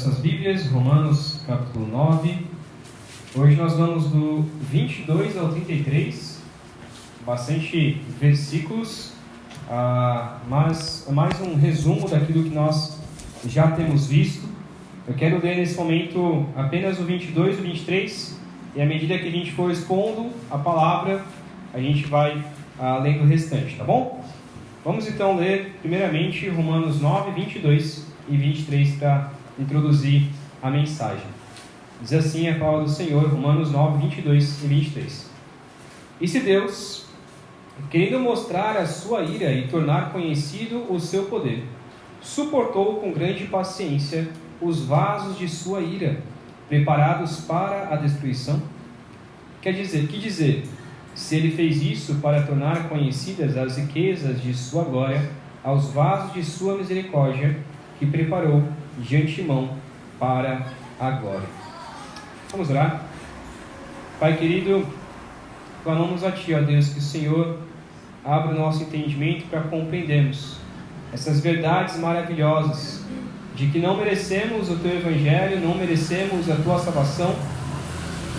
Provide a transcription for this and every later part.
nossas Bíblias, Romanos capítulo 9. Hoje nós vamos do 22 ao 33, bastante versículos, mas é mais um resumo daquilo que nós já temos visto. Eu quero ler nesse momento apenas o 22 e o 23, e à medida que a gente for expondo a palavra, a gente vai lendo o restante, tá bom? Vamos então ler primeiramente Romanos 9, 22 e 23 para introduzir a mensagem. Diz assim a palavra do Senhor, Romanos 9, 22 e 23. E se Deus, querendo mostrar a sua ira e tornar conhecido o seu poder, suportou com grande paciência os vasos de sua ira, preparados para a destruição? Que dizer? Se ele fez isso para tornar conhecidas as riquezas de sua glória aos vasos de sua misericórdia, que preparou de antemão para a glória. Vamos orar? Pai querido, clamamos a Ti, ó Deus, que o Senhor abra o nosso entendimento para compreendermos essas verdades maravilhosas de que não merecemos o Teu Evangelho, não merecemos a Tua salvação,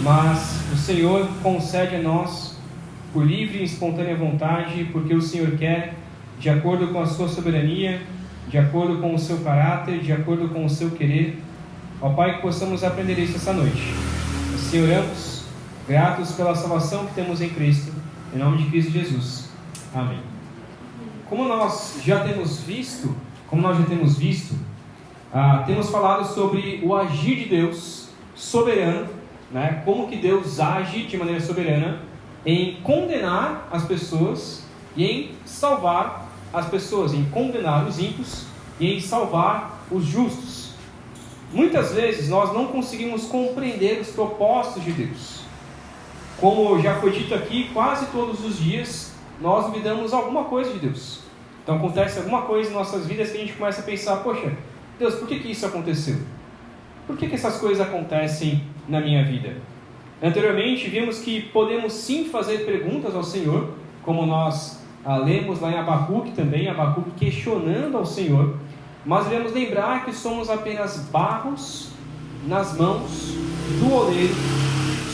mas o Senhor concede a nós por livre e espontânea vontade, porque o Senhor quer, de acordo com a sua soberania, de acordo com o seu caráter, de acordo com o seu querer. Ó Pai, que possamos aprender isso essa noite. Assim oramos, gratos pela salvação que temos em Cristo, em nome de Cristo Jesus. Amém. Como nós já temos visto, temos falado sobre o agir de Deus soberano, né? Como que Deus age de maneira soberana em condenar as pessoas e em salvar as pessoas, em condenar os ímpios e em salvar os justos. Muitas vezes nós não conseguimos compreender os propósitos de Deus. Como já foi dito aqui, quase todos os dias nós duvidamos alguma coisa de Deus. Então acontece alguma coisa em nossas vidas que a gente começa a pensar: poxa, Deus, por que isso aconteceu? Por que essas coisas acontecem na minha vida? Anteriormente vimos que podemos sim fazer perguntas ao Senhor, como nós lemos lá em Abacuque também, Abacuque questionando ao Senhor, mas devemos lembrar que somos apenas barros nas mãos do oleiro,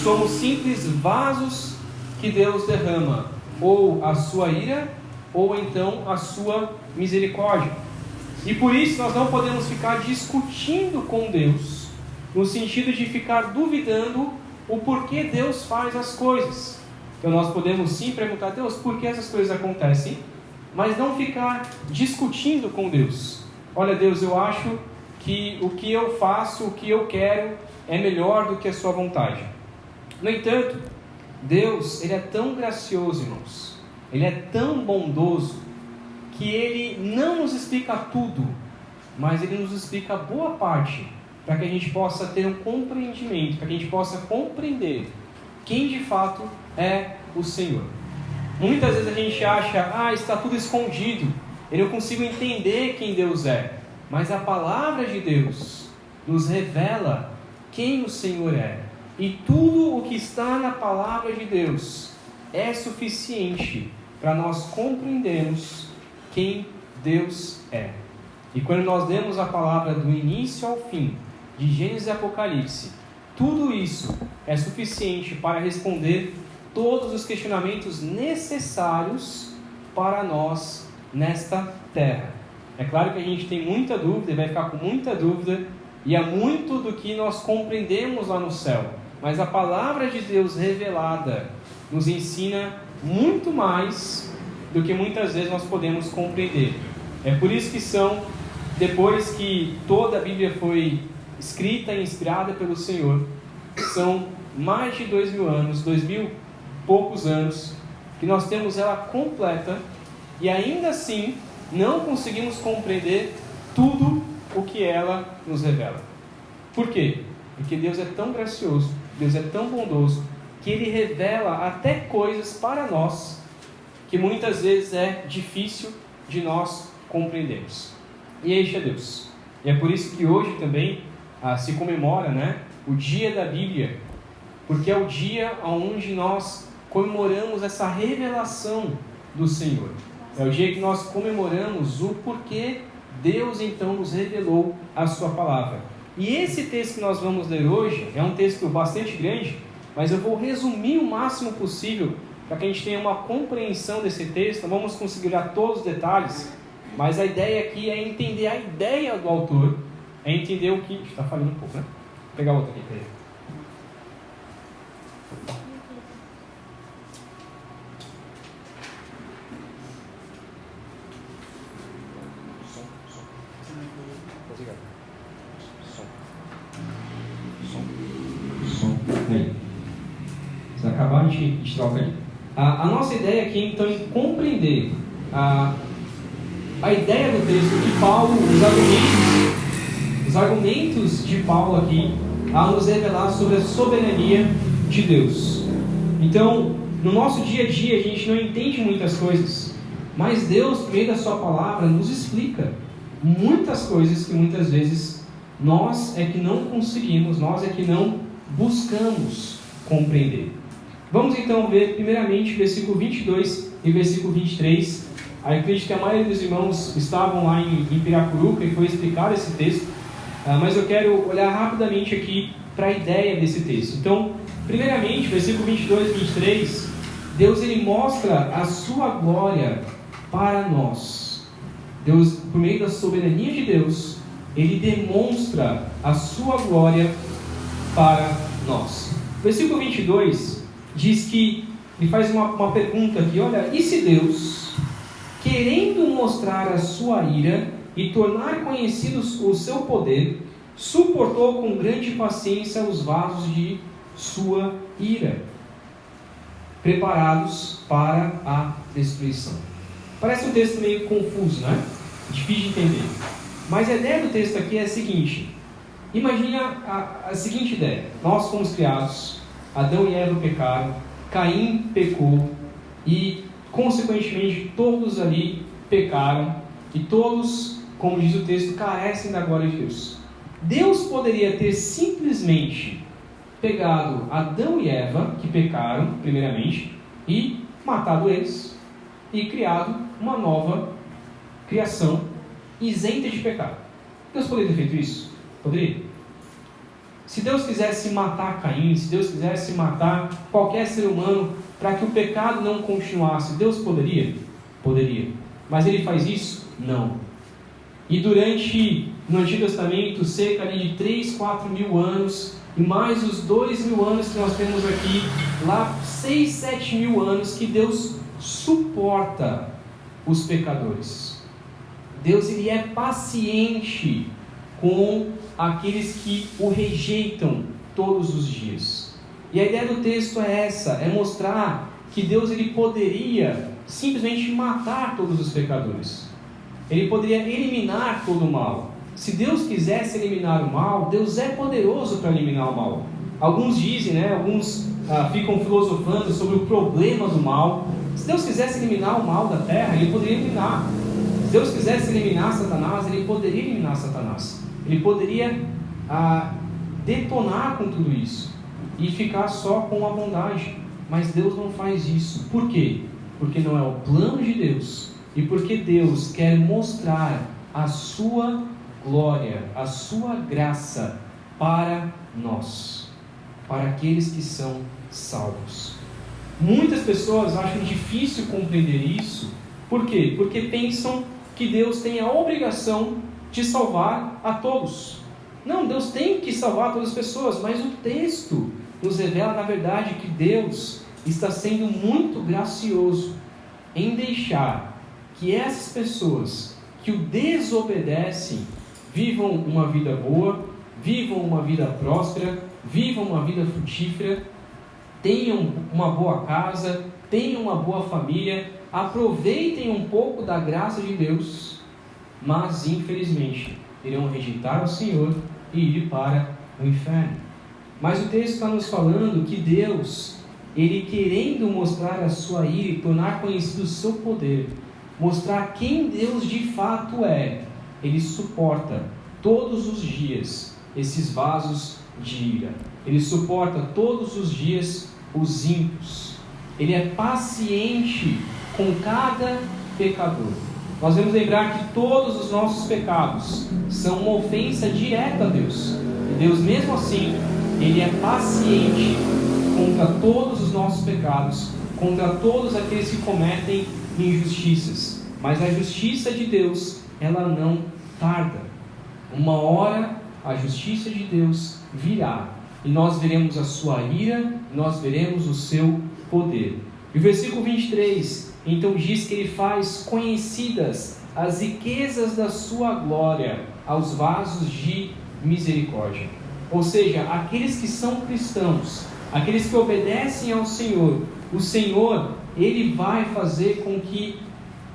somos simples vasos que Deus derrama, ou a sua ira, ou então a sua misericórdia. E por isso nós não podemos ficar discutindo com Deus, no sentido de ficar duvidando o porquê Deus faz as coisas. Então nós podemos sim perguntar: Deus, por que essas coisas acontecem? Mas não ficar discutindo com Deus. Olha, Deus, eu acho que o que eu faço, o que eu quero é melhor do que a sua vontade. No entanto, Deus, Ele é tão gracioso, irmãos, Ele é tão bondoso, que Ele não nos explica tudo, mas Ele nos explica boa parte, para que a gente possa ter um compreendimento, para que a gente possa compreender quem de fato é o Senhor. Muitas vezes a gente acha: está tudo escondido, eu não consigo entender quem Deus é. Mas a palavra de Deus nos revela quem o Senhor é. E tudo o que está na palavra de Deus é suficiente para nós compreendermos quem Deus é. E quando nós lemos a palavra do início ao fim, de Gênesis e Apocalipse, tudo isso é suficiente para responder todos os questionamentos necessários para nós nesta terra. É claro que a gente tem muita dúvida e vai ficar com muita dúvida, e há muito do que nós compreendemos lá no céu, mas a palavra de Deus revelada nos ensina muito mais do que muitas vezes nós podemos compreender. É por isso que depois que toda a Bíblia foi escrita e inspirada pelo Senhor, são mais de 2000 anos, 2000 e poucos anos, que nós temos ela completa, e ainda assim não conseguimos compreender tudo o que ela nos revela. Por quê? Porque Deus é tão gracioso, Deus é tão bondoso, que Ele revela até coisas para nós que muitas vezes é difícil de nós compreendermos. E este é Deus. E é por isso que hoje também se comemora, o dia da Bíblia, porque é o dia onde nós comemoramos essa revelação do Senhor. É o dia que nós comemoramos o porquê Deus então nos revelou a sua palavra. E esse texto que nós vamos ler hoje é um texto bastante grande, mas eu vou resumir o máximo possível para que a gente tenha uma compreensão desse texto. Não vamos conseguir dar todos os detalhes, mas a ideia aqui é entender a ideia do autor, é entender o que... Está falhando um pouco, né? Vou pegar outra aqui para ele. Se acabar, a gente troca ali. A nossa ideia aqui, então, é compreender a ideia do texto de Paulo, os argumentos de Paulo aqui, a nos revelar sobre a soberania de Deus. Então, no nosso dia a dia, a gente não entende muitas coisas, mas Deus, por meio da sua palavra, nos explica muitas coisas que muitas vezes nós é que não conseguimos, nós é que não buscamos compreender. Vamos então ver primeiramente versículo 22 e versículo 23. Eu acredito que a maioria dos irmãos estavam lá em Piracuruca e foi explicado esse texto, mas eu quero olhar rapidamente aqui para a ideia desse texto. Então, primeiramente, versículo 22 e 23, Deus ele mostra a sua glória para nós. Deus, por meio da soberania de Deus, ele demonstra a sua glória para nós. Versículo 22 diz que, ele faz uma pergunta aqui, olha, e se Deus, querendo mostrar a sua ira e tornar conhecido o seu poder, suportou com grande paciência os vasos de sua ira, preparados para a destruição. Parece um texto meio confuso, né? Difícil de entender. Mas a ideia do texto aqui é a seguinte: imagine a seguinte ideia. Nós fomos criados, Adão e Eva pecaram, Caim pecou e, consequentemente, todos ali pecaram e todos, como diz o texto, carecem da glória de Deus. Deus poderia ter simplesmente pegado Adão e Eva, que pecaram primeiramente, e matado eles e criado uma nova criação isenta de pecado. Deus poderia ter feito isso? Poderia? Se Deus quisesse matar Caim, se Deus quisesse matar qualquer ser humano para que o pecado não continuasse, Deus poderia? Poderia. Mas Ele faz isso? Não. E durante, no Antigo Testamento, cerca ali de 3, 4 mil anos, e mais os 2.000 anos que nós temos aqui, lá 6, 7 mil anos que Deus suporta os pecadores. Deus ele é paciente com aqueles que o rejeitam todos os dias. E a ideia do texto é essa, é mostrar que Deus ele poderia simplesmente matar todos os pecadores. Ele poderia eliminar todo o mal. Se Deus quisesse eliminar o mal, Deus é poderoso para eliminar o mal. Alguns dizem, alguns ficam filosofando sobre o problema do mal. Se Deus quisesse eliminar o mal da terra, Ele poderia eliminar. Se Deus quisesse eliminar Satanás, Ele poderia eliminar Satanás. Ele poderia detonar com tudo isso e ficar só com a bondade. Mas Deus não faz isso. Por quê? Porque não é o plano de Deus e porque Deus quer mostrar a sua glória, a sua graça para nós, para aqueles que são salvos. Muitas pessoas acham difícil compreender isso. Por quê? Porque pensam que Deus tem a obrigação de salvar a todos. Não, Deus tem que salvar todas as pessoas, mas o texto nos revela, na verdade, que Deus está sendo muito gracioso em deixar que essas pessoas que o desobedecem vivam uma vida boa, vivam uma vida próspera, vivam uma vida frutífera, tenham uma boa casa, tenham uma boa família, aproveitem um pouco da graça de Deus, mas infelizmente irão rejeitar o Senhor e ir para o inferno. Mas o texto está nos falando que Deus, Ele querendo mostrar a sua ira e tornar conhecido o seu poder, mostrar quem Deus de fato é, Ele suporta todos os dias esses vasos de ira. Ele suporta todos os dias os ímpios. Ele é paciente com cada pecador. nós devemos lembrar que todos os nossos pecados são uma ofensa direta a Deus. E Deus, mesmo assim, Ele é paciente contra todos os nossos pecados, contra todos aqueles que cometem injustiças. Mas a justiça de Deus, ela não tarda. Uma hora a justiça de Deus virá, e nós veremos a sua ira, nós veremos o seu poder. E o versículo 23, então diz que Ele faz conhecidas as riquezas da sua glória aos vasos de misericórdia. Ou seja, aqueles que são cristãos, aqueles que obedecem ao Senhor, o Senhor, Ele vai fazer com que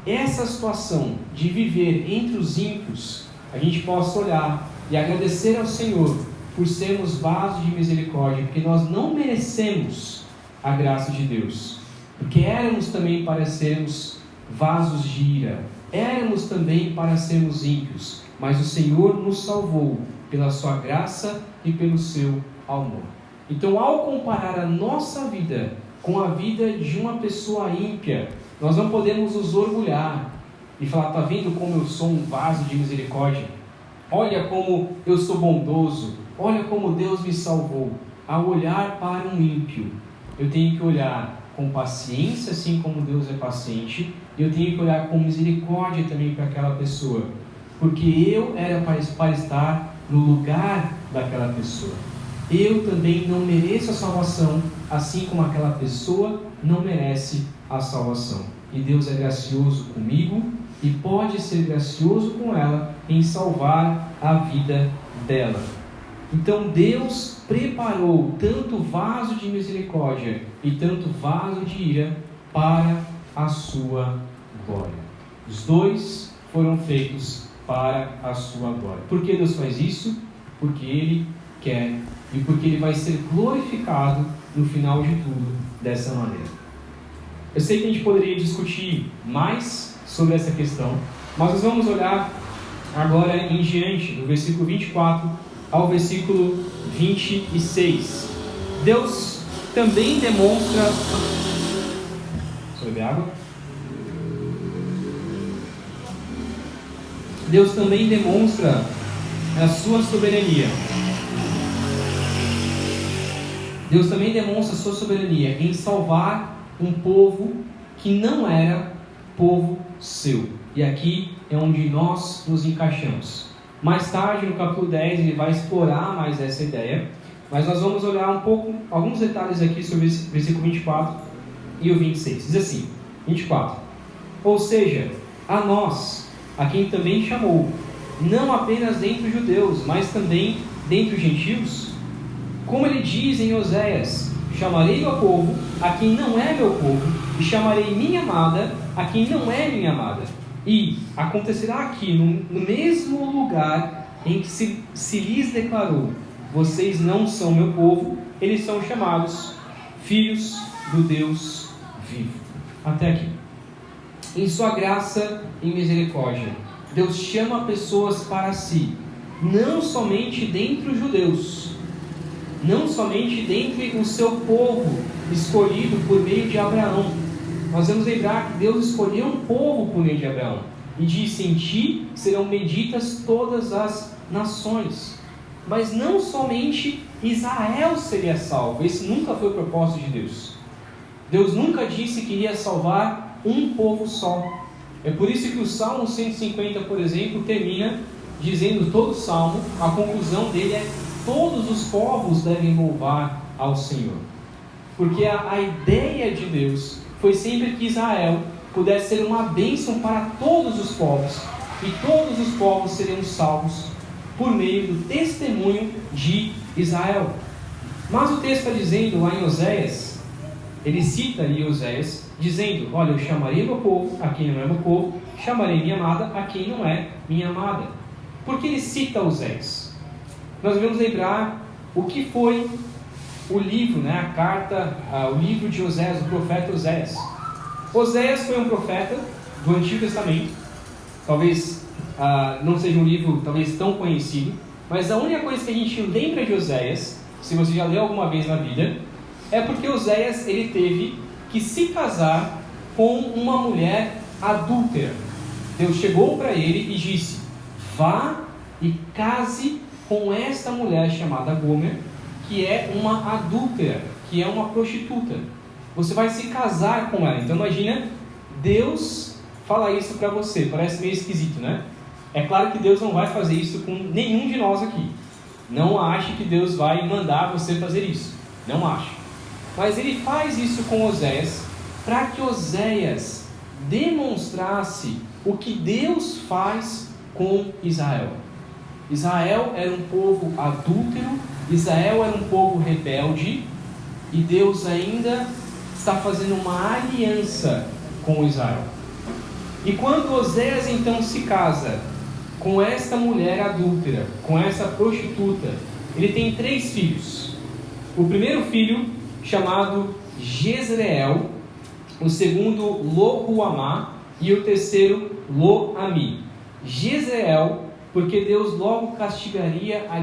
essa situação de viver entre os ímpios, a gente possa olhar e agradecer ao Senhor por sermos vasos de misericórdia, porque nós não merecemos a graça de Deus, porque éramos também para sermos vasos de ira, éramos também para sermos ímpios, mas o Senhor nos salvou pela sua graça e pelo seu amor. Então, ao comparar a nossa vida com a vida de uma pessoa ímpia, nós não podemos nos orgulhar e falar: está vendo como eu sou um vaso de misericórdia? Olha como eu sou bondoso, olha como Deus me salvou. Ao olhar para um ímpio, eu tenho que olhar com paciência, assim como Deus é paciente, e eu tenho que olhar com misericórdia também para aquela pessoa, porque eu era para estar no lugar daquela pessoa. Eu também não mereço a salvação, assim como aquela pessoa não merece a salvação. E Deus é gracioso comigo e pode ser gracioso com ela em salvar a vida dela. Então Deus preparou tanto vaso de misericórdia e tanto vaso de ira para a sua glória. Os dois foram feitos para a sua glória. Por que Deus faz isso? Porque Ele quer e porque Ele vai ser glorificado no final de tudo dessa maneira. Eu sei que a gente poderia discutir mais sobre essa questão, mas nós vamos olhar agora em diante, do versículo 24 ao versículo 26. Deus também demonstra... Deixa eu beber água. Deus também demonstra a sua soberania. Deus também demonstra a sua soberania em salvar um povo que não era povo seu. E aqui é onde nós nos encaixamos. Mais tarde, no capítulo 10, ele vai explorar mais essa ideia, mas nós vamos olhar alguns detalhes aqui sobre esse versículo 24 e o 26. Diz assim, 24: ou seja, a nós, a quem também chamou, não apenas dentre os judeus, mas também dentre os gentios, como ele diz em Oséias: chamarei meu povo a quem não é meu povo, e chamarei minha amada a quem não é minha amada. E acontecerá aqui, no mesmo lugar em que se lhes declarou: vocês não são meu povo, eles são chamados filhos do Deus vivo. Até aqui. Em sua graça e misericórdia, Deus chama pessoas para si, não somente dentre os judeus, não somente dentre o seu povo escolhido por meio de Abraão. Nós vamos lembrar que Deus escolheu um povo por meio de Abraão e disse: em ti serão benditas todas as nações. Mas não somente Israel seria salvo. Esse nunca foi o propósito de Deus. Deus nunca disse que iria salvar um povo só. É por isso que o Salmo 150, por exemplo, termina dizendo, todo o Salmo, a conclusão dele é: todos os povos devem louvar ao Senhor. Porque a ideia de Deus foi sempre que Israel pudesse ser uma bênção para todos os povos, e todos os povos seriam salvos por meio do testemunho de Israel. Mas o texto está dizendo lá em Oséias, ele cita ali Oséias, dizendo: olha, eu chamarei meu povo a quem não é meu povo, chamarei minha amada a quem não é minha amada. Por que ele cita Oséias? Nós devemos lembrar o que foi o livro, a carta, o livro de Oséias, o profeta Oséias. Oséias foi um profeta do Antigo Testamento. Talvez não seja um livro talvez tão conhecido, mas a única coisa que a gente lembra de Oséias, se você já leu alguma vez na vida, é porque Oséias ele teve que se casar com uma mulher adúltera. Deus chegou para ele e disse: vá e case com esta mulher chamada Gomer, que é uma adúltera, que é uma prostituta. Você vai se casar com ela. Então imagina, Deus fala isso para você. Parece meio esquisito, né? É claro que Deus não vai fazer isso com nenhum de nós aqui. Não ache que Deus vai mandar você fazer isso. Não acho. Mas ele faz isso com Oséias para que Oséias demonstrasse o que Deus faz com Israel. Israel era um povo adúltero, Israel era um povo rebelde, e Deus ainda está fazendo uma aliança com Israel. E quando Oséias então se casa com esta mulher adúltera, com essa prostituta, ele tem 3 filhos. O primeiro filho, chamado Jezreel, o segundo Lo-Ruamá e o terceiro Lo-Ami. Jezreel, porque Deus logo castigaria a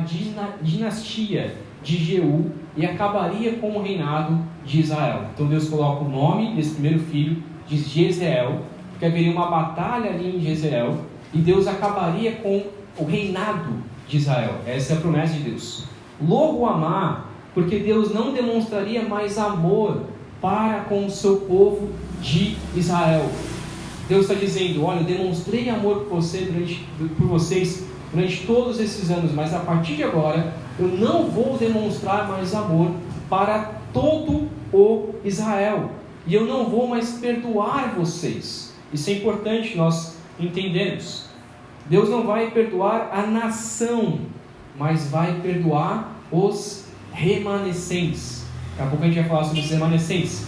dinastia de Jeú e acabaria com o reinado de Israel. Então Deus coloca o nome desse primeiro filho de Jezreel, porque haveria uma batalha ali em Jezreel e Deus acabaria com o reinado de Israel. Essa é a promessa de Deus. Lo-Ruamá, porque Deus não demonstraria mais amor para com o seu povo de Israel. Deus está dizendo: olha, eu demonstrei amor por vocês durante todos esses anos, mas a partir de agora eu não vou demonstrar mais amor para todo o Israel, e eu não vou mais perdoar vocês. Isso é importante nós entendermos. Deus não vai perdoar a nação, mas vai perdoar os remanescentes. Daqui a pouco a gente vai falar sobre os remanescentes.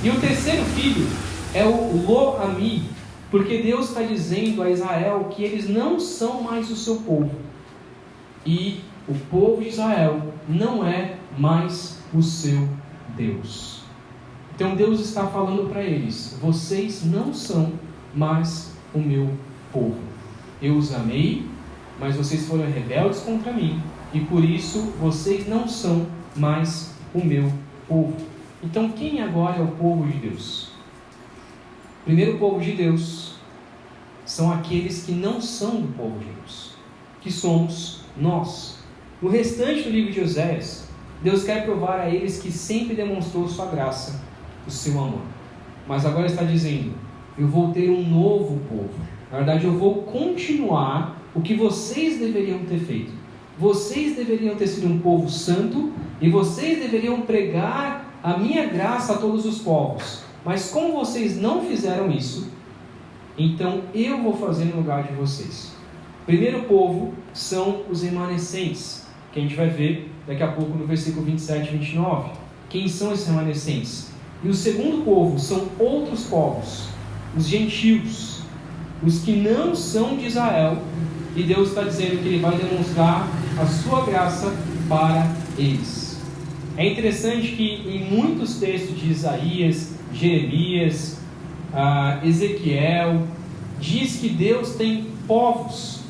E o terceiro filho é o Lo-Ami, porque Deus está dizendo a Israel que eles não são mais o seu povo, e o povo de Israel não é mais o seu Deus. Então Deus está falando para eles: vocês não são mais o meu povo. Eu os amei, mas vocês foram rebeldes contra mim, e por isso vocês não são mais o meu povo. Então quem agora é o povo de Deus? Primeiro, o povo de Deus são aqueles que não são do povo de Deus, que somos nós. No restante do livro de Oséias, Deus quer provar a eles que sempre demonstrou sua graça, o seu amor. Mas agora está dizendo: eu vou ter um novo povo. Na verdade, eu vou continuar o que vocês deveriam ter feito. Vocês deveriam ter sido um povo santo, e vocês deveriam pregar a minha graça a todos os povos. Mas como vocês não fizeram isso, então eu vou fazer no lugar de vocês. O primeiro povo são os remanescentes, que a gente vai ver daqui a pouco no versículo 27 e 29. Quem são esses remanescentes? E o segundo povo são outros povos, os gentios, os que não são de Israel, e Deus está dizendo que Ele vai demonstrar a sua graça para eles. É interessante que em muitos textos de Isaías, Jeremias, Ezequiel, diz que Deus tem povos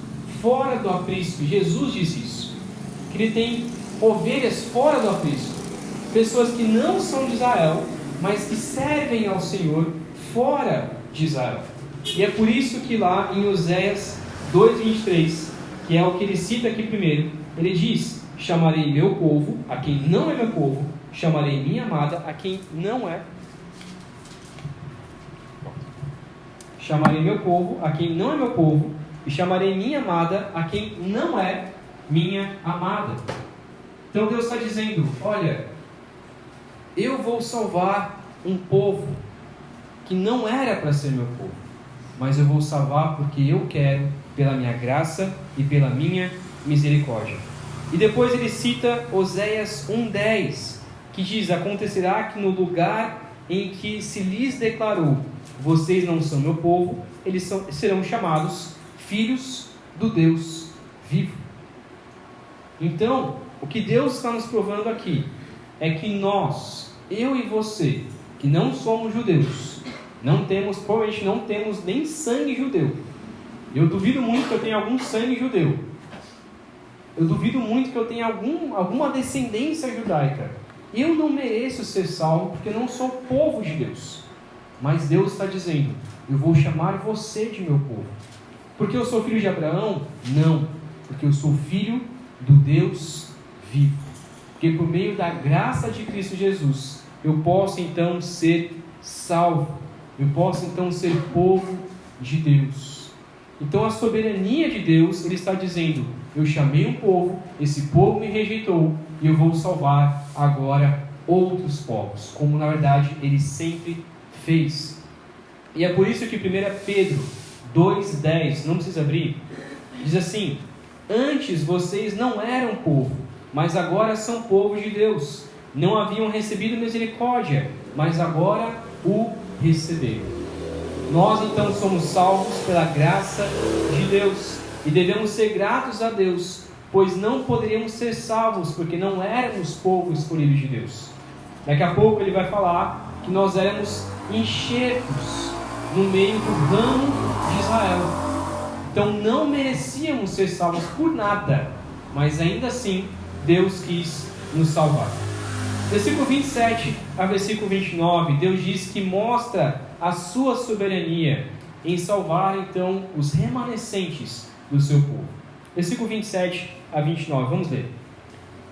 fora do aprisco. Jesus disse isso, que Ele tem ovelhas fora do aprisco, pessoas que não são de Israel, mas que servem ao Senhor fora de Israel. E é por isso que lá em Oséias 2:23, que é o que ele cita aqui primeiro, ele diz: chamarei meu povo a quem não é meu povo, chamarei minha amada a quem não é. Chamarei meu povo a quem não é meu povo, e chamarei minha amada a quem não é minha amada. Então Deus está dizendo: olha, eu vou salvar um povo que não era para ser meu povo, mas eu vou salvar porque eu quero, pela minha graça e pela minha misericórdia. E depois ele cita Oséias 1:10, que diz: acontecerá que no lugar em que se lhes declarou, vocês não são meu povo, eles serão chamados filhos do Deus vivo. Então, o que Deus está nos provando aqui é que nós, eu e você, que não somos judeus, provavelmente não temos nem sangue judeu. Eu duvido muito que eu tenha algum sangue judeu. Eu duvido muito que eu tenha alguma descendência judaica. Eu não mereço ser salvo porque eu não sou povo de Deus. Mas Deus está dizendo: eu vou chamar você de meu povo. Porque eu sou filho de Abraão? Não, porque eu sou filho do Deus vivo. Porque por meio da graça de Cristo Jesus, eu posso então ser salvo. Eu posso então ser povo de Deus. Então a soberania de Deus, Ele está dizendo: eu chamei um povo, esse povo me rejeitou, e eu vou salvar agora outros povos, como na verdade Ele sempre fez. E é por isso que 1 Pedro 2,10, não precisa abrir, diz assim: antes vocês não eram povo, mas agora são povo de Deus. Não haviam recebido misericórdia, mas agora o receberam. Nós então somos salvos pela graça de Deus e devemos ser gratos a Deus, pois não poderíamos ser salvos porque não éramos povo escolhido de Deus. Daqui a pouco ele vai falar que nós éramos enxertos no meio do ramo de Israel. Então não merecíamos ser salvos por nada, mas ainda assim Deus quis nos salvar. Versículo 27 a versículo 29, Deus diz que mostra a sua soberania em salvar então os remanescentes do seu povo. Versículo 27 a 29, vamos ler.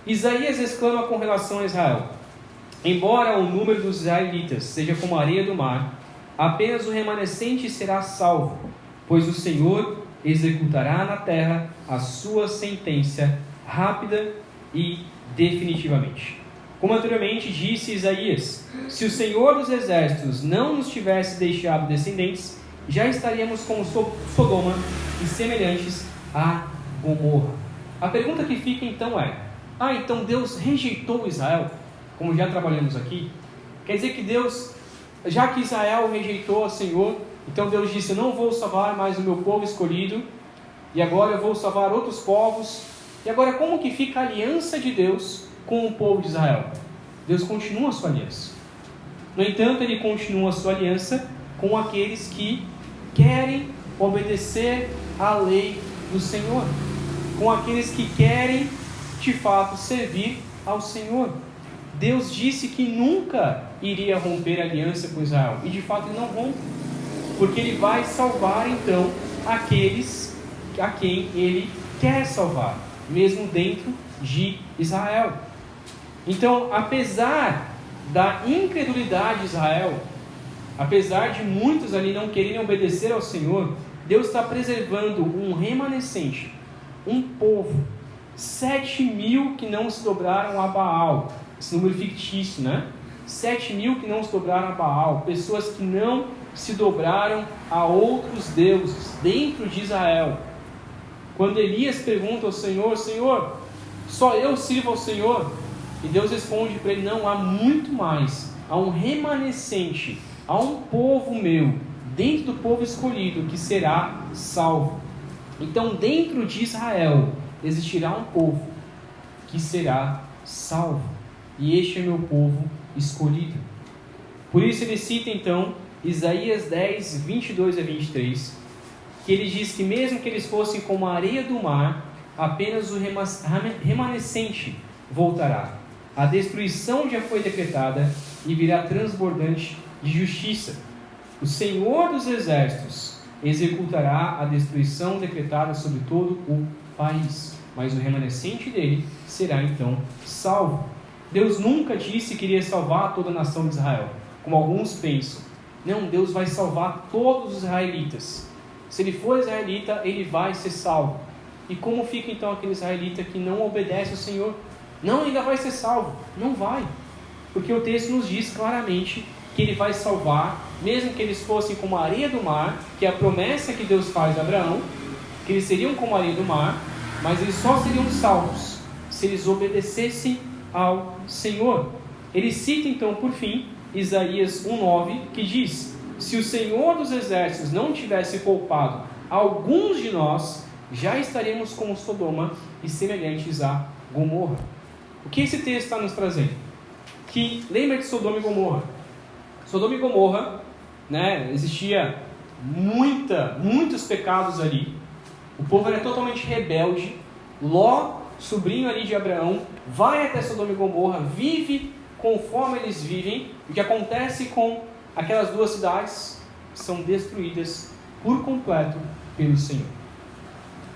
Isaías exclama com relação a Israel: embora o número dos israelitas seja como a areia do mar, apenas o remanescente será salvo, pois o Senhor executará na terra a sua sentença rápida e definitivamente. Como anteriormente disse Isaías: se o Senhor dos exércitos não nos tivesse deixado descendentes, já estaríamos como Sodoma e semelhantes a Gomorra. A pergunta que fica então é: então Deus rejeitou Israel? Como já trabalhamos aqui, quer dizer que Deus, já que Israel rejeitou o Senhor, então Deus disse: eu não vou salvar mais o meu povo escolhido, e agora eu vou salvar outros povos. E agora como que fica a aliança de Deus com o povo de Israel? Deus continua a sua aliança. No entanto, Ele continua a sua aliança com aqueles que querem obedecer à lei do Senhor, com aqueles que querem de fato servir ao Senhor. Deus disse que nunca iria romper a aliança com Israel, e de fato Ele não rompe, porque Ele vai salvar então aqueles a quem Ele quer salvar, mesmo dentro de Israel. Então, apesar da incredulidade de Israel, apesar de muitos ali não quererem obedecer ao Senhor, Deus está preservando um remanescente, um povo, 7.000 que não se dobraram a Baal. Esse número fictício, né? 7.000 que não se dobraram a Baal, pessoas que não se dobraram a outros deuses dentro de Israel. Quando Elias pergunta ao Senhor: Senhor, só eu sirvo ao Senhor? E Deus responde para ele: não, há muito mais, há um remanescente, há um povo meu, dentro do povo escolhido, que será salvo. Então dentro de Israel existirá um povo que será salvo, e este é meu povo escolhido. Por isso ele cita então Isaías 10, 22 a 23, que ele diz que mesmo que eles fossem como a areia do mar, apenas o remanescente voltará. A destruição já foi decretada e virá transbordante de justiça. O Senhor dos exércitos executará a destruição decretada sobre todo o país, mas o remanescente dele será então salvo. Deus nunca disse que iria salvar toda a nação de Israel, como alguns pensam. Não, Deus vai salvar todos os israelitas. Se ele for israelita, ele vai ser salvo. E como fica então aquele israelita que não obedece ao Senhor? Não, ainda vai ser salvo. Não vai. Porque o texto nos diz claramente que ele vai salvar, mesmo que eles fossem como a areia do mar, que é a promessa que Deus faz a Abraão, que eles seriam como a areia do mar, mas eles só seriam salvos se eles obedecessem ao Senhor. Ele cita então, por fim, Isaías 1,9, que diz: se o Senhor dos exércitos não tivesse poupado alguns de nós, já estaríamos como Sodoma e semelhantes a Gomorra. O que esse texto está nos trazendo? Que lembra de Sodoma e Gomorra. Sodoma e Gomorra, né, existia muitos pecados ali. O povo era totalmente rebelde. Ló, sobrinho ali de Abraão, vai até Sodoma e Gomorra, vive conforme eles vivem. O que acontece com aquelas duas cidades são destruídas por completo pelo Senhor.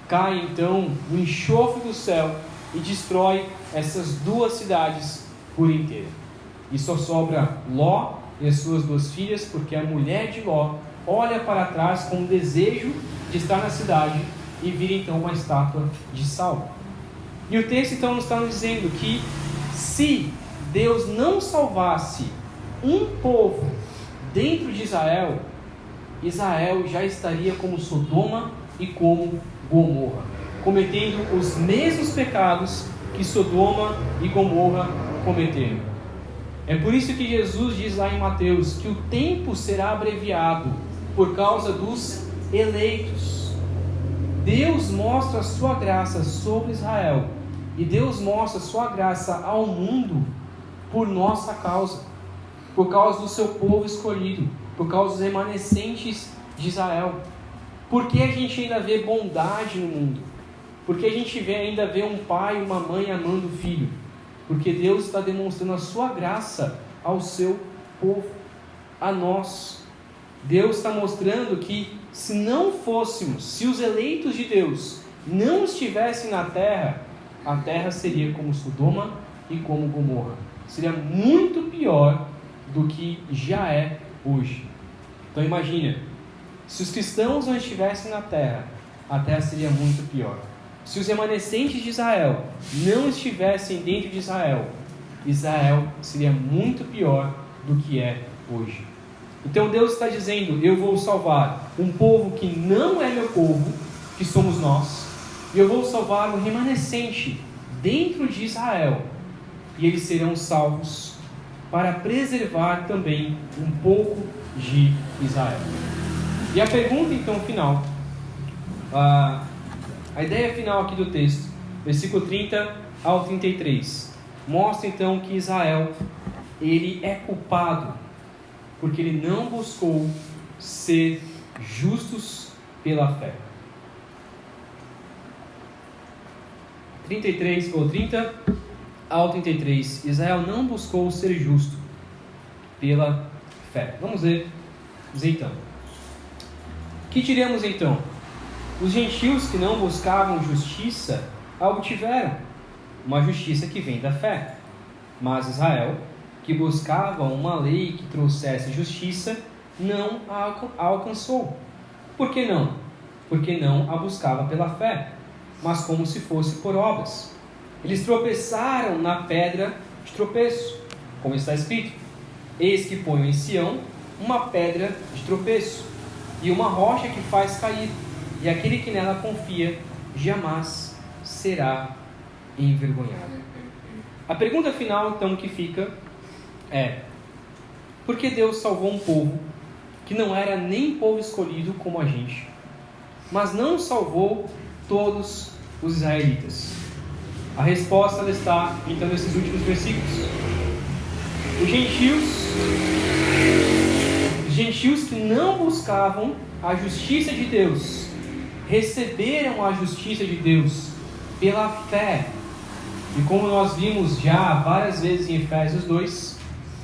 Cai então o enxofre do céu e destrói essas duas cidades por inteiro. E só sobra Ló e as suas duas filhas, porque a mulher de Ló olha para trás com o desejo de estar na cidade e vira então uma estátua de sal. E o texto então nos está dizendo que se Deus não salvasse um povo dentro de Israel, Israel já estaria como Sodoma e como Gomorra, cometendo os mesmos pecados que Sodoma e Gomorra cometeram. É por isso que Jesus diz lá em Mateus que o tempo será abreviado por causa dos eleitos. Deus mostra a sua graça sobre Israel e Deus mostra a sua graça ao mundo por nossa causa, por causa do seu povo escolhido, por causa dos remanescentes de Israel. Por que a gente ainda vê bondade no mundo? Por que a gente ainda vê um pai e uma mãe amando o filho? Porque Deus está demonstrando a sua graça ao seu povo, a nós. Deus está mostrando que se não fôssemos, se os eleitos de Deus não estivessem na terra, a terra seria como Sodoma e como Gomorra. Seria muito pior do que já é hoje. Então imagina, se os cristãos não estivessem na terra, a terra seria muito pior. Se os remanescentes de Israel não estivessem dentro de Israel, Israel seria muito pior do que é hoje. Então Deus está dizendo: eu vou salvar um povo que não é meu povo, que somos nós, e eu vou salvar o remanescente dentro de Israel, e eles serão salvos para preservar também um pouco de Israel. E a pergunta então final, a ideia final aqui do texto, versículo 30 ao 33, mostra então que Israel, ele é culpado porque ele não buscou ser justos pela fé. 30 ao 33, Israel não buscou ser justo pela fé. Vamos ver então. Que diremos então? Os gentios que não buscavam justiça a obtiveram, uma justiça que vem da fé. Mas Israel, que buscava uma lei que trouxesse justiça, não a alcançou. Por que não? Porque não a buscava pela fé, mas como se fosse por obras. Eles tropeçaram na pedra de tropeço, como está escrito: eis que ponho em Sião uma pedra de tropeço e uma rocha que faz cair, e aquele que nela confia jamais será envergonhado. A pergunta final então que fica é: por que Deus salvou um povo que não era nem povo escolhido como a gente, mas não salvou todos os israelitas? A resposta ela está então nesses últimos versículos. Os gentios que não buscavam a justiça de Deus receberam a justiça de Deus pela fé. E como nós vimos já várias vezes em Efésios 2,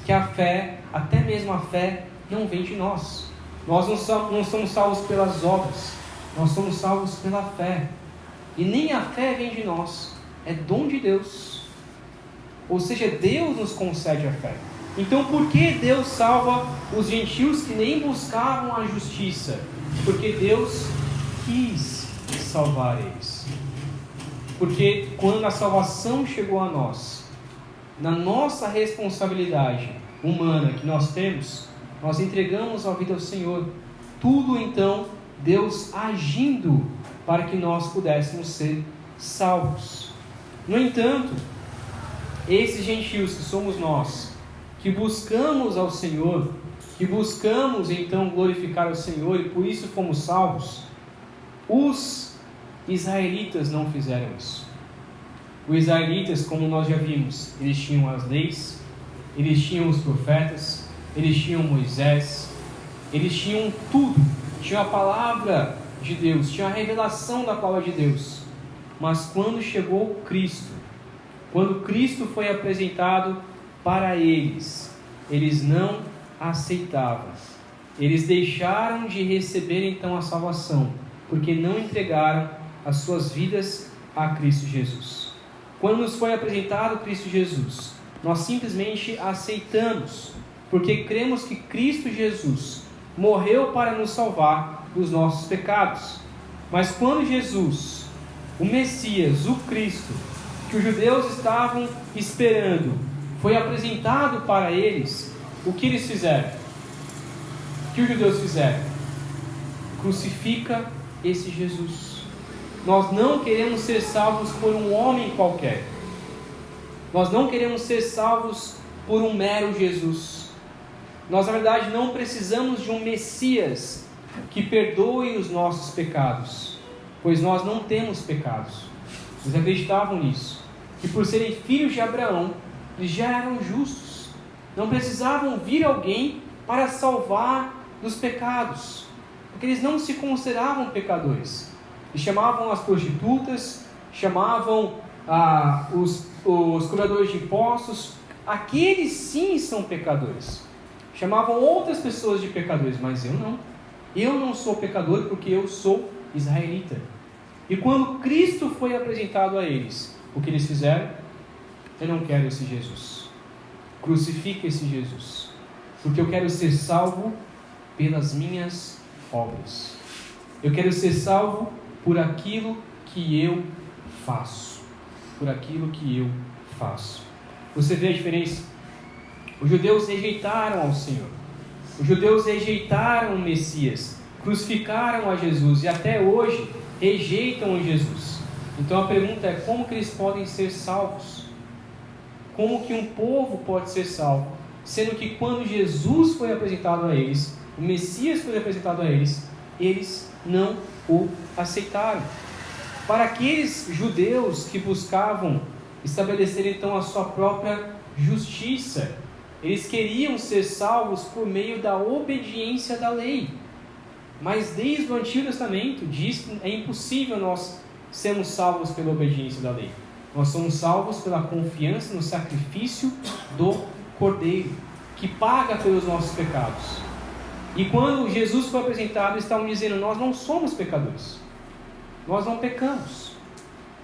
que a fé, até mesmo a fé, não vem de nós. Nós não somos salvos pelas obras, nós somos salvos pela fé. E nem a fé vem de nós, é dom de Deus. Ou seja, Deus nos concede a fé. Então por que Deus salva os gentios que nem buscavam a justiça? Porque Deus quis salvar eles. Porque quando a salvação chegou a nós, na nossa responsabilidade humana que nós temos, nós entregamos a vida ao Senhor. Tudo então, Deus agindo para que nós pudéssemos ser salvos. No entanto, esses gentios que somos nós, que buscamos ao Senhor, que buscamos então glorificar ao Senhor e por isso fomos salvos, os israelitas não fizeram isso. Os israelitas, como nós já vimos, eles tinham as leis, eles tinham os profetas, eles tinham Moisés, eles tinham tudo, tinham a palavra de Deus, tinham a revelação da palavra de Deus. Mas quando chegou Cristo, quando Cristo foi apresentado para eles, eles não aceitava. Eles deixaram de receber então a salvação, porque não entregaram as suas vidas a Cristo Jesus. Quando nos foi apresentado Cristo Jesus, nós simplesmente aceitamos, porque cremos que Cristo Jesus morreu para nos salvar dos nossos pecados. Mas quando Jesus, o Messias, o Cristo, que os judeus estavam esperando, foi apresentado para eles, o que eles fizeram? O que os judeus fizeram? Crucifica esse Jesus. Nós não queremos ser salvos por um homem qualquer. Nós não queremos ser salvos por um mero Jesus. Nós, na verdade, não precisamos de um Messias que perdoe os nossos pecados, pois nós não temos pecados. Eles acreditavam nisso, que por serem filhos de Abraão, eles já eram justos. Não precisavam vir alguém para salvar dos pecados, porque eles não se consideravam pecadores. Eles chamavam as prostitutas, chamavam os cobradores de impostos. Aqueles sim são pecadores. Chamavam outras pessoas de pecadores, mas eu não. Eu não sou pecador porque eu sou israelita. E quando Cristo foi apresentado a eles, o que eles fizeram? Eu não quero esse Jesus. Crucifica esse Jesus, porque eu quero ser salvo pelas minhas obras. Eu quero ser salvo por aquilo que eu faço. Por aquilo que eu faço. Você vê a diferença? Os judeus rejeitaram ao Senhor. Os judeus rejeitaram o Messias. Crucificaram a Jesus e até hoje rejeitam a Jesus. Então a pergunta é: como que eles podem ser salvos? Como que um povo pode ser salvo? Sendo que quando Jesus foi apresentado a eles, o Messias foi apresentado a eles, eles não o aceitaram. Para aqueles judeus que buscavam estabelecer então a sua própria justiça, eles queriam ser salvos por meio da obediência da lei. Mas desde o Antigo Testamento diz que é impossível nós sermos salvos pela obediência da lei. Nós somos salvos pela confiança no sacrifício do Cordeiro, que paga pelos nossos pecados. E quando Jesus foi apresentado, eles estavam dizendo: nós não somos pecadores. Nós não pecamos.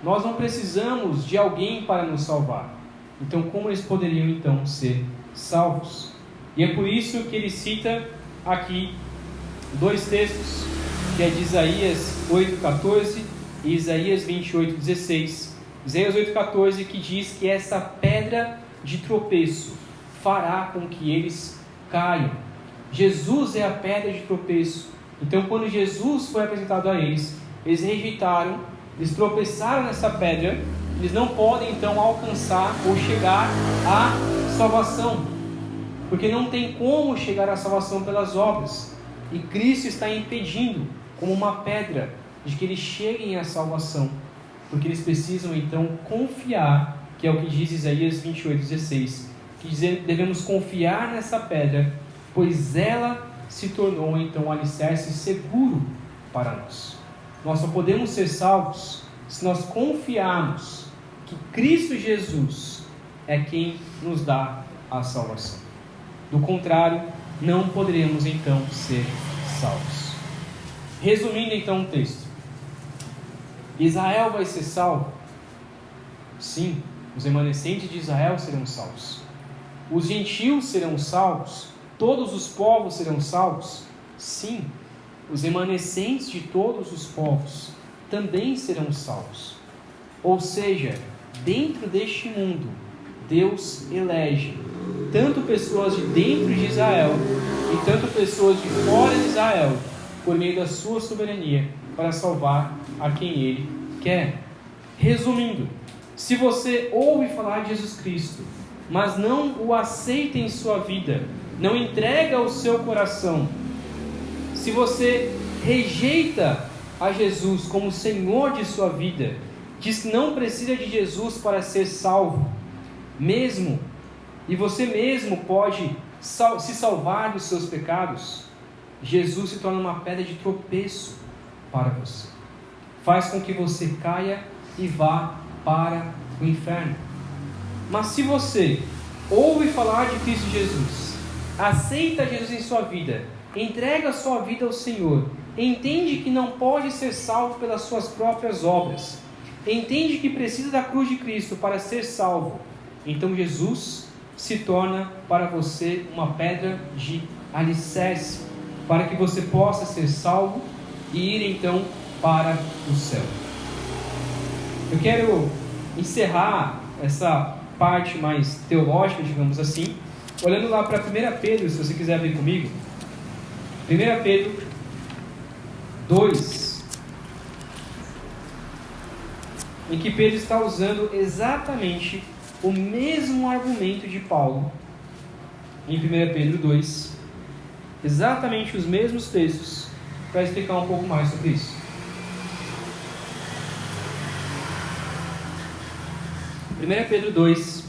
Nós não precisamos de alguém para nos salvar. Então, como eles poderiam então ser salvos? E é por isso que ele cita aqui dois textos, que é de Isaías 8,14 e Isaías 28,16. Isaías 8,14, que diz que essa pedra de tropeço fará com que eles caiam. Jesus é a pedra de tropeço. Então, quando Jesus foi apresentado a eles, eles rejeitaram, eles tropeçaram nessa pedra. Eles não podem então alcançar ou chegar à salvação, porque não tem como chegar à salvação pelas obras, e Cristo está impedindo, como uma pedra, de que eles cheguem à salvação, porque eles precisam então confiar, que é o que diz Isaías 28,16, que devemos confiar nessa pedra, pois ela se tornou então um alicerce seguro para nós. Nós só podemos ser salvos se nós confiarmos que Cristo Jesus é quem nos dá a salvação. Do contrário, não poderemos então ser salvos. Resumindo então o texto: Israel vai ser salvo? Sim, os remanescentes de Israel serão salvos. Os gentios serão salvos? Todos os povos serão salvos? Sim, os remanescentes de todos os povos também serão salvos. Ou seja, dentro deste mundo, Deus elege tanto pessoas de dentro de Israel e tanto pessoas de fora de Israel, por meio da sua soberania, para salvar a quem Ele quer. Resumindo, se você ouve falar de Jesus Cristo, mas não o aceita em sua vida, não entrega o seu coração, se você rejeita a Jesus como Senhor de sua vida, diz que não precisa de Jesus para ser salvo, e você mesmo pode se salvar dos seus pecados, Jesus se torna uma pedra de tropeço para você. Faz com que você caia e vá para o inferno. Mas se você ouve falar de Cristo Jesus, aceita Jesus em sua vida, entrega sua vida ao Senhor, entende que não pode ser salvo pelas suas próprias obras, entende que precisa da cruz de Cristo para ser salvo, então Jesus se torna para você uma pedra de alicerce, para que você possa ser salvo e ir então para o céu. Eu quero encerrar essa parte mais teológica, digamos assim, olhando lá para 1 Pedro, se você quiser ver comigo. 1 Pedro 2, em que Pedro está usando exatamente o mesmo argumento de Paulo, em 1 Pedro 2, exatamente os mesmos textos, para explicar um pouco mais sobre isso. 1 Pedro 2,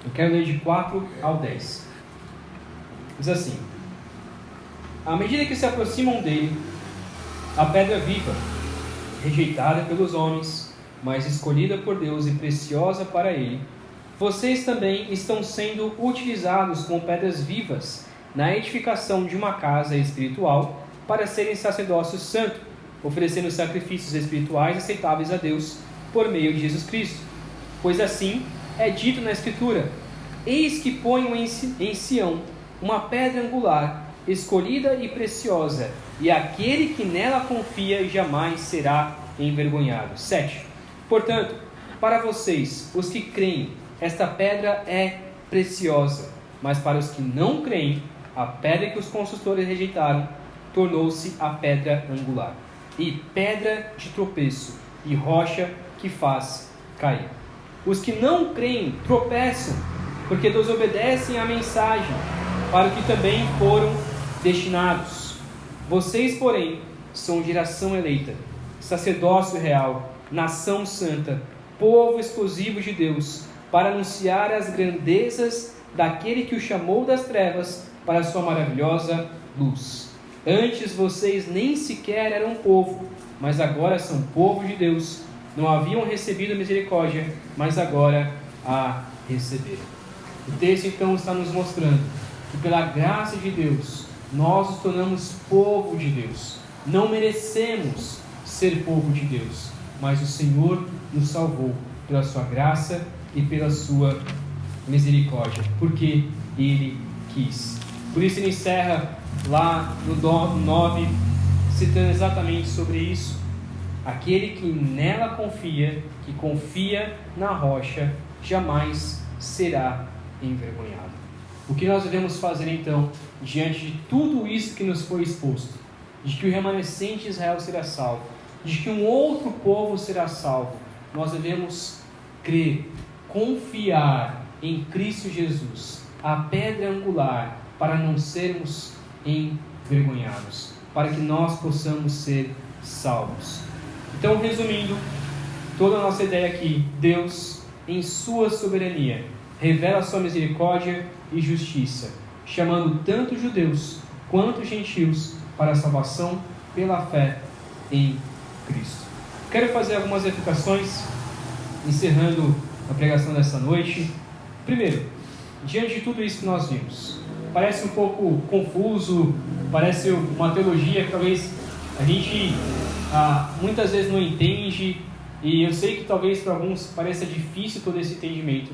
eu quero ler de 4 ao 10. Diz assim: à medida que se aproximam dele, a pedra viva, rejeitada pelos homens, mas escolhida por Deus e preciosa para ele, vocês também estão sendo utilizados como pedras vivas na edificação de uma casa espiritual para serem sacerdócio santo, oferecendo sacrifícios espirituais aceitáveis a Deus por meio de Jesus Cristo. Pois assim é dito na Escritura: eis que ponho em Sião uma pedra angular, escolhida e preciosa, e aquele que nela confia jamais será envergonhado. 7. Portanto, para vocês, os que creem, esta pedra é preciosa, mas para os que não creem, a pedra que os construtores rejeitaram tornou-se a pedra angular, e pedra de tropeço, e rocha que faz cair. Os que não creem tropeçam, porque desobedecem à mensagem, para o que também foram destinados. Vocês, porém, são geração eleita, sacerdócio real, nação santa, povo exclusivo de Deus, para anunciar as grandezas daquele que o chamou das trevas para a sua maravilhosa luz. Antes vocês nem sequer eram povo, mas agora são povo de Deus. Não haviam recebido misericórdia, mas agora a receberam. O texto então está nos mostrando que pela graça de Deus, nós nos tornamos povo de Deus. Não merecemos ser povo de Deus, mas o Senhor nos salvou pela sua graça e pela sua misericórdia, porque Ele quis. Por isso ele encerra lá no 9, citando exatamente sobre isso: aquele que nela confia, que confia na rocha, jamais será envergonhado. O que nós devemos fazer então, diante de tudo isso que nos foi exposto, de que o remanescente de Israel será salvo, de que um outro povo será salvo? Nós devemos crer, confiar em Cristo Jesus, a pedra angular, para não sermos envergonhados, para que nós possamos ser salvos. Então, resumindo toda a nossa ideia aqui, Deus, em sua soberania, revela a sua misericórdia e justiça, chamando tanto judeus quanto gentios para a salvação pela fé em Cristo. Quero fazer algumas aplicações, encerrando a pregação dessa noite. Primeiro, diante de tudo isso que nós vimos, parece um pouco confuso, parece uma teologia que talvez a gente muitas vezes não entende, e eu sei que talvez para alguns pareça difícil todo esse entendimento,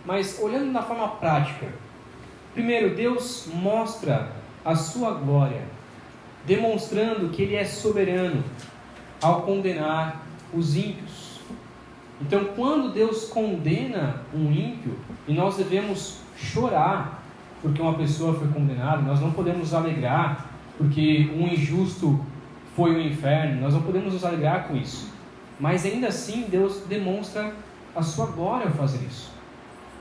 mas olhando na forma prática, primeiro, Deus mostra a sua glória, demonstrando que Ele é soberano ao condenar os ímpios. Então, quando Deus condena um ímpio, e nós devemos chorar porque uma pessoa foi condenada, nós não podemos nos alegrar porque um injusto foi ao inferno, nós não podemos nos alegrar com isso, mas ainda assim Deus demonstra a sua glória ao fazer isso.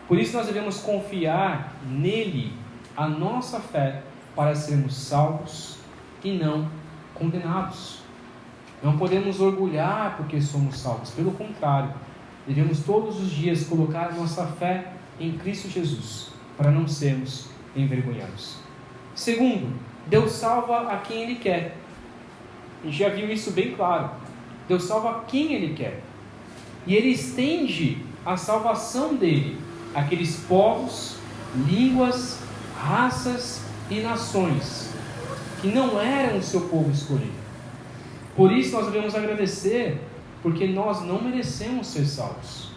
Por isso nós devemos confiar nele a nossa fé para sermos salvos e não condenados. Não podemos orgulhar porque somos salvos, pelo contrário, devemos todos os dias colocar a nossa fé em Cristo Jesus para não sermos envergonhados. Segundo, Deus salva a quem Ele quer. A gente já viu isso bem claro. Deus salva a quem Ele quer. E Ele estende a salvação dele àqueles povos, línguas, raças e nações que não eram o seu povo escolhido. Por isso nós devemos agradecer, porque nós não merecemos ser salvos.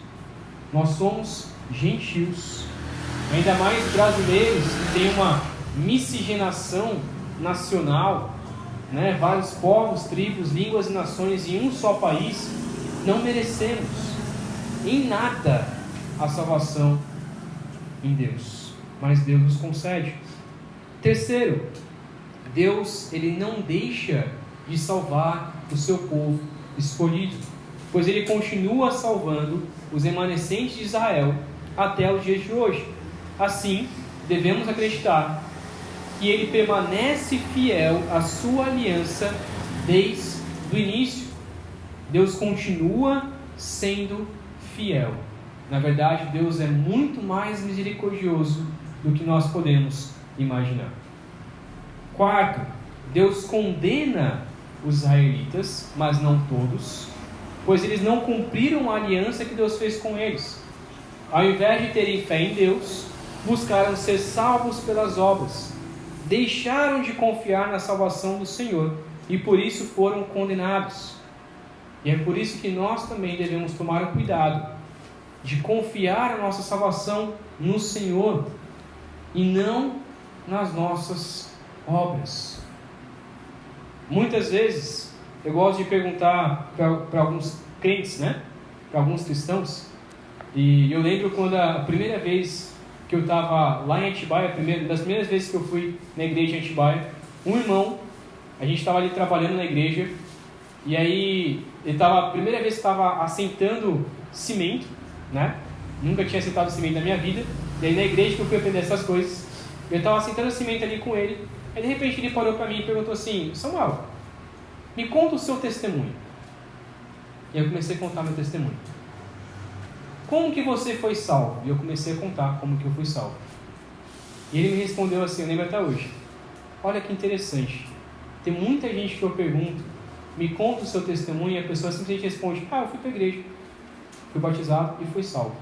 Nós somos gentios, ainda mais brasileiros, que tem uma miscigenação nacional, né? Vários povos, tribos, línguas e nações em um só país. Não merecemos em nada a salvação em Deus, mas Deus nos concede. Terceiro, Deus, ele não deixa de salvar o seu povo escolhido, pois ele continua salvando os remanescentes de Israel até os dias de hoje. Assim, devemos acreditar que ele permanece fiel à sua aliança desde o início. Deus continua sendo fiel. Na verdade, Deus é muito mais misericordioso do que nós podemos imaginar. Quarto, Deus condena os israelitas, mas não todos, pois eles não cumpriram a aliança que Deus fez com eles. Ao invés de terem fé em Deus, buscaram ser salvos pelas obras, deixaram de confiar na salvação do Senhor e por isso foram condenados. E é por isso que nós também devemos tomar o cuidado de confiar a nossa salvação no Senhor e não nas nossas obras. Muitas vezes eu gosto de perguntar para alguns crentes, né? Para alguns cristãos, e eu lembro quando a primeira vez que eu estava lá em Atibaia, das primeiras vezes que eu fui na igreja em Atibaia, um irmão, a gente estava ali trabalhando na igreja, e aí a primeira vez que estava assentando cimento, né? Nunca tinha assentado cimento na minha vida, e aí na igreja que eu fui aprender essas coisas, eu estava assentando cimento ali com ele, aí de repente ele parou para mim e perguntou assim: Samuel, me conta o seu testemunho. E eu comecei a contar meu testemunho. Como que você foi salvo? E eu comecei a contar como que eu fui salvo. E ele me respondeu assim, eu lembro até hoje: olha que interessante, tem muita gente que eu pergunto, me conta o seu testemunho, e a pessoa simplesmente responde: eu fui para a igreja, fui batizado e fui salvo.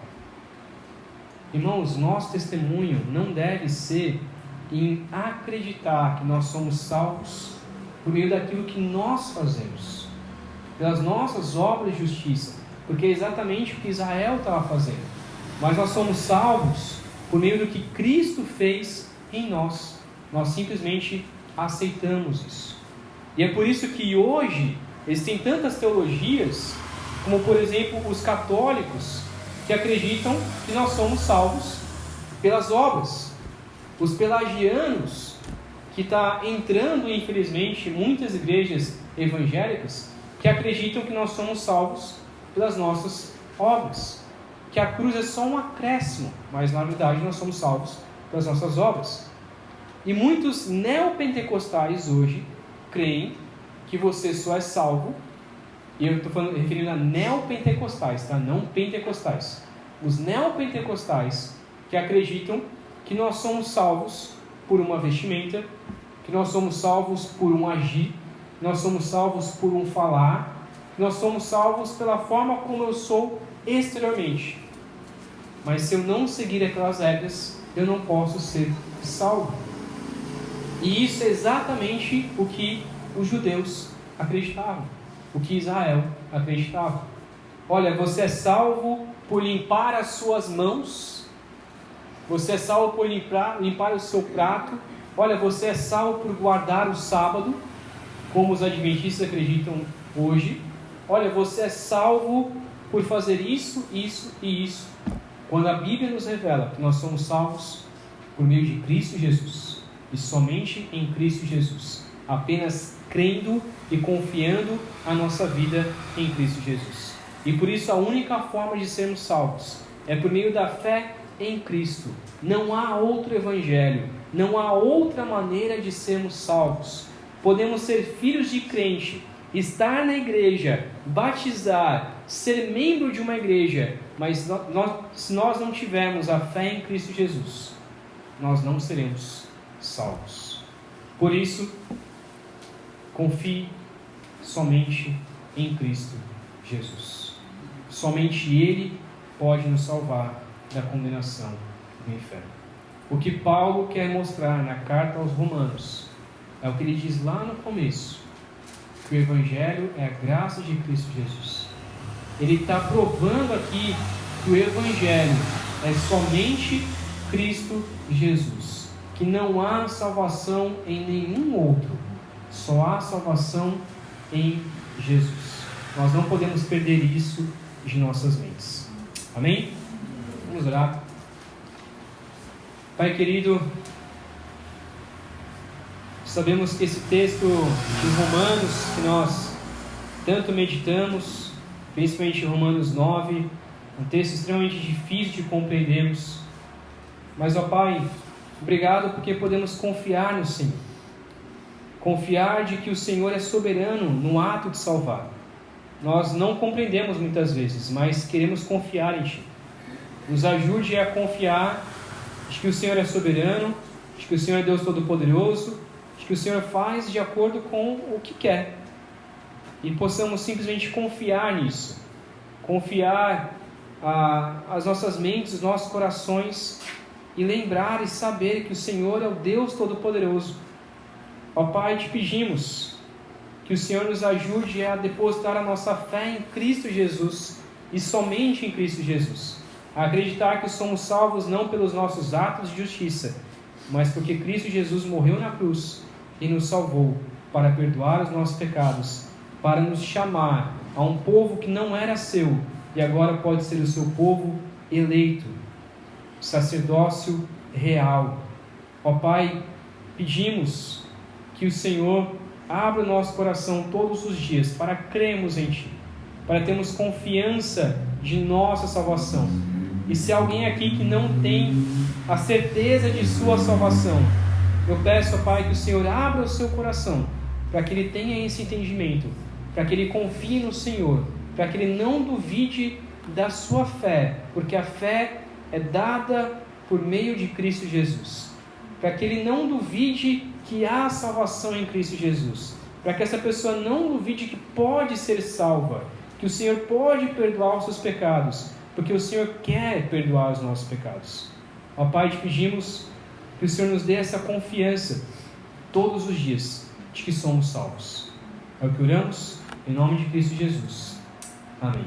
Irmãos, nosso testemunho não deve ser em acreditar que nós somos salvos por meio daquilo que nós fazemos, pelas nossas obras de justiça, porque é exatamente o que Israel estava fazendo. Mas nós somos salvos por meio do que Cristo fez em nós. Nós simplesmente aceitamos isso. E é por isso que hoje existem tantas teologias, como por exemplo os católicos, que acreditam que nós somos salvos pelas obras. Os pelagianos, que está entrando infelizmente muitas igrejas evangélicas, que acreditam que nós somos salvos pelas nossas obras, que a cruz é só um acréscimo, mas na verdade nós somos salvos pelas nossas obras. E muitos neopentecostais hoje creem que você só é salvo, e eu estou referindo a neopentecostais, tá? Não pentecostais. Os neopentecostais que acreditam que nós somos salvos por uma vestimenta, que nós somos salvos por um agir, que nós somos salvos por um falar, que nós somos salvos pela forma como eu sou exteriormente. Mas se eu não seguir aquelas regras, eu não posso ser salvo. E isso é exatamente o que os judeus acreditavam, o que Israel acreditava. Olha, você é salvo por limpar as suas mãos, você é salvo por limpar o seu prato, olha, você é salvo por guardar o sábado, como os adventistas acreditam hoje, olha, você é salvo por fazer isso, isso e isso. Quando a Bíblia nos revela que nós somos salvos por meio de Cristo Jesus, e somente em Cristo Jesus, apenas crendo e confiando a nossa vida em Cristo Jesus. E por isso a única forma de sermos salvos é por meio da fé em Cristo. Não há outro evangelho, não há outra maneira de sermos salvos. Podemos ser filhos de crente, estar na igreja, batizar, ser membro de uma igreja, mas se nós não tivermos a fé em Cristo Jesus, nós não seremos salvos. Por isso, confie somente em Cristo Jesus. Somente Ele pode nos salvar da condenação do inferno. O que Paulo quer mostrar na carta aos Romanos é o que ele diz lá no começo, que o Evangelho é a graça de Cristo Jesus. Ele está provando aqui que o Evangelho é somente Cristo Jesus, que não há salvação em nenhum outro, só há salvação em Jesus. Nós não podemos perder isso de nossas mentes. Amém? Vamos orar. Pai querido, sabemos que esse texto de Romanos que nós tanto meditamos, principalmente Romanos 9, um texto extremamente difícil de compreendermos, mas, ó Pai, obrigado porque podemos confiar no Senhor, confiar de que o Senhor é soberano no ato de salvar. Nós não compreendemos muitas vezes, mas queremos confiar em Ti. Nos ajude a confiar de que o Senhor é soberano, de que o Senhor é Deus Todo-Poderoso, de que o Senhor faz de acordo com o que quer, e possamos simplesmente confiar nisso, confiar as nossas mentes, os nossos corações, e lembrar e saber que o Senhor é o Deus Todo-Poderoso. Ó Pai, te pedimos que o Senhor nos ajude a depositar a nossa fé em Cristo Jesus, e somente em Cristo Jesus, a acreditar que somos salvos não pelos nossos atos de justiça, mas porque Cristo Jesus morreu na cruz e nos salvou para perdoar os nossos pecados, para nos chamar a um povo que não era seu e agora pode ser o seu povo eleito, sacerdócio real. Ó Pai, pedimos que o Senhor abra o nosso coração todos os dias para crermos em Ti, para termos confiança de nossa salvação. E se alguém aqui que não tem a certeza de sua salvação, eu peço, ó Pai, que o Senhor abra o seu coração, para que ele tenha esse entendimento, para que ele confie no Senhor, para que ele não duvide da sua fé, porque a fé é dada por meio de Cristo Jesus, para que ele não duvide que há salvação em Cristo Jesus, para que essa pessoa não duvide que pode ser salva, que o Senhor pode perdoar os seus pecados, porque o Senhor quer perdoar os nossos pecados. Ó Pai, te pedimos que o Senhor nos dê essa confiança todos os dias de que somos salvos. É o que oramos, em nome de Cristo Jesus. Amém.